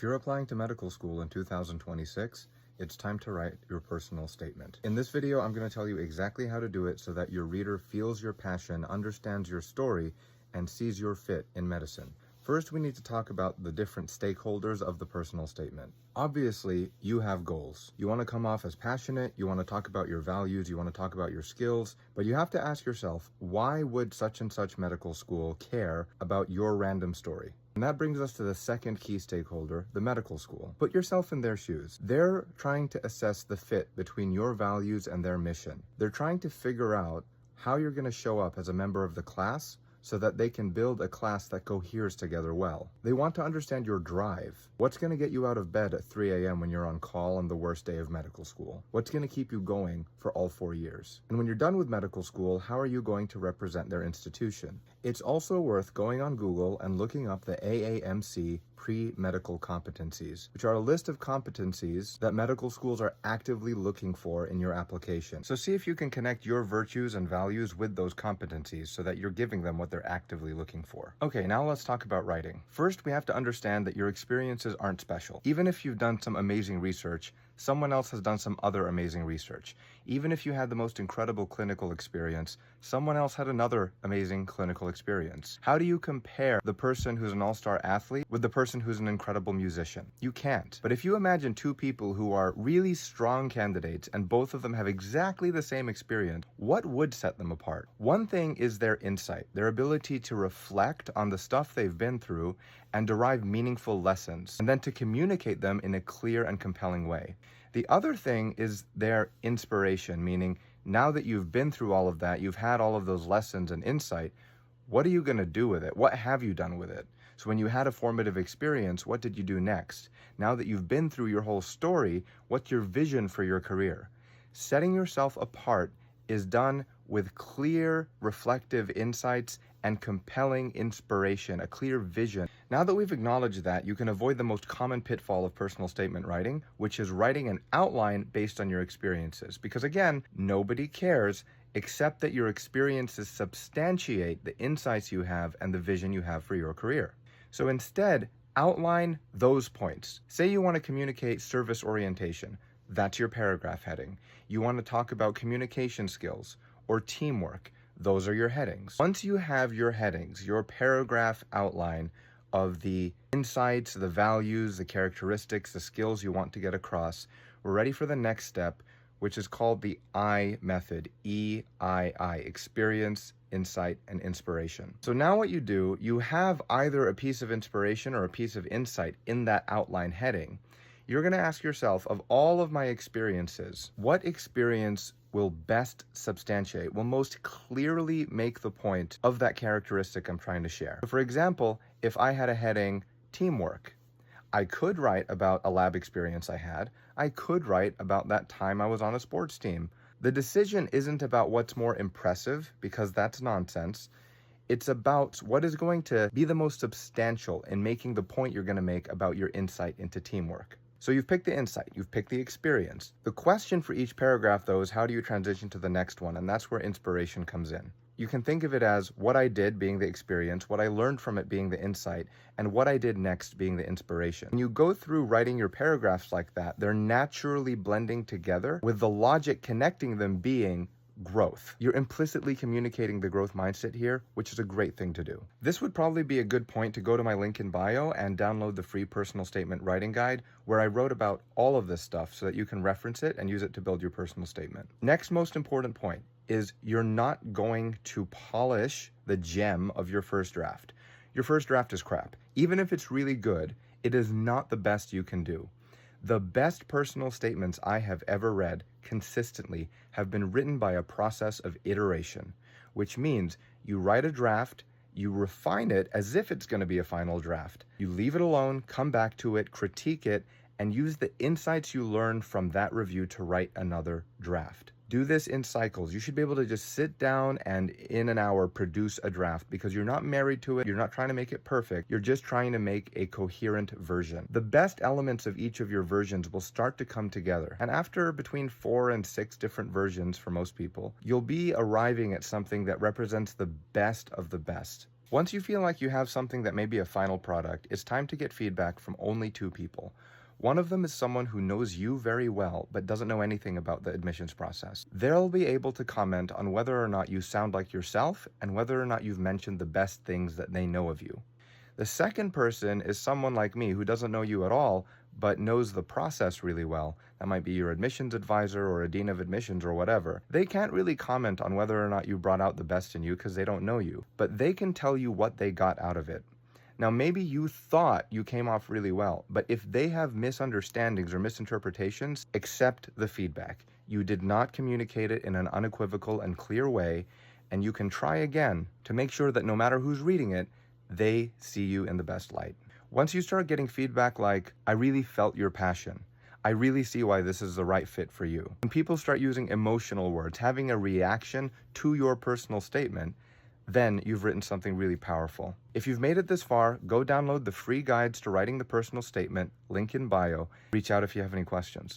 you're applying to medical school in 2026, it's time to write your personal statement. In this video, I'm going to tell you exactly how to do it so that your reader feels your passion, understands your story, and sees your fit in medicine. First, we need to talk about the different stakeholders of the personal statement. Obviously, you have goals. You want to come off as passionate, you want to talk about your values, you want to talk about your skills, but you have to ask yourself, why would such and such medical school care about your random story? And that brings us to the second key stakeholder, the medical school. Put yourself in their shoes. They're trying to assess the fit between your values and their mission. They're trying to figure out how you're going to show up as a member of the class so that they can build a class that coheres together well. They want to understand your drive. What's going to get you out of bed at 3 a.m. when you're on call on the worst day of medical school? What's going to keep you going for all 4 years? And when you're done with medical school, how are you going to represent their institution? It's also worth going on Google and looking up the AAMC pre-medical competencies, which are a list of competencies that medical schools are actively looking for in your application. So see if you can connect your virtues and values with those competencies so that you're giving them what they're actively looking for. Okay, now let's talk about writing. First, we have to understand that your experiences aren't special. Even if you've done some amazing research, someone else has done some other amazing research. Even if you had the most incredible clinical experience, someone else had another amazing clinical experience. How do you compare the person who's an all-star athlete with the person who's an incredible musician? You can't. But if you imagine two people who are really strong candidates and both of them have exactly the same experience, what would set them apart? One thing is their insight, their ability to reflect on the stuff they've been through and derive meaningful lessons, and then to communicate them in a clear and compelling way. The other thing is their inspiration, meaning now that you've been through all of that, you've had all of those lessons and insight, what are you going to do with it? What have you done with it? So when you had a formative experience, what did you do next? Now that you've been through your whole story, what's your vision for your career? Setting yourself apart is done with clear, reflective insights and compelling inspiration, a clear vision. Now that we've acknowledged that, you can avoid the most common pitfall of personal statement writing, which is writing an outline based on your experiences. Because again, nobody cares except that your experiences substantiate the insights you have and the vision you have for your career. So instead, outline those points. Say you want to communicate service orientation. That's your paragraph heading. You want to talk about communication skills or teamwork. Those are your headings. Once you have your headings, your paragraph outline of the insights, the values, the characteristics, the skills you want to get across, we're ready for the next step, which is called the I method, EII, experience, insight, and inspiration. So now what you do, you have either a piece of inspiration or a piece of insight in that outline heading. You're going to ask yourself, of all of my experiences, what experience will best substantiate, will most clearly make the point of that characteristic I'm trying to share? For example, if I had a heading, teamwork, I could write about a lab experience I had. I could write about that time I was on a sports team. The decision isn't about what's more impressive, because that's nonsense. It's about what is going to be the most substantial in making the point you're going to make about your insight into teamwork. So you've picked the insight, you've picked the experience. The question for each paragraph, though, is how do you transition to the next one? And that's where inspiration comes in. You can think of it as what I did being the experience, what I learned from it being the insight, and what I did next being the inspiration. When you go through writing your paragraphs like that, they're naturally blending together with the logic connecting them being growth. You're implicitly communicating the growth mindset here, which is a great thing to do. This would probably be a good point to go to my link in bio and download the free personal statement writing guide, where I wrote about all of this stuff so that you can reference it and use it to build your personal statement. Next most important point is you're not going to polish the gem of your first draft. Your first draft is crap. Even if it's really good, it is not the best you can do. The best personal statements I have ever read consistently have been written by a process of iteration, which means you write a draft, you refine it as if it's going to be a final draft. You leave it alone, come back to it, critique it, and use the insights you learn from that review to write another draft. Do this in cycles. You should be able to just sit down and in an hour produce a draft, because you're not married to it. You're not trying to make it perfect. You're just trying to make a coherent version. The best elements of each of your versions will start to come together. And after between 4 and 6 different versions for most people, you'll be arriving at something that represents the best of the best. Once you feel like you have something that may be a final product, it's time to get feedback from only 2 people. One of them is someone who knows you very well but doesn't know anything about the admissions process. They'll be able to comment on whether or not you sound like yourself and whether or not you've mentioned the best things that they know of you. The second person is someone like me who doesn't know you at all but knows the process really well. That might be your admissions advisor or a dean of admissions or whatever. They can't really comment on whether or not you brought out the best in you because they don't know you, but they can tell you what they got out of it. Now, maybe you thought you came off really well, but if they have misunderstandings or misinterpretations, accept the feedback. You did not communicate it in an unequivocal and clear way, and you can try again to make sure that no matter who's reading it, they see you in the best light. Once you start getting feedback like, I really felt your passion, I really see why this is the right fit for you. When people start using emotional words, having a reaction to your personal statement, then you've written something really powerful. If you've made it this far, go download the free guides to writing the personal statement, link in bio. Reach out if you have any questions.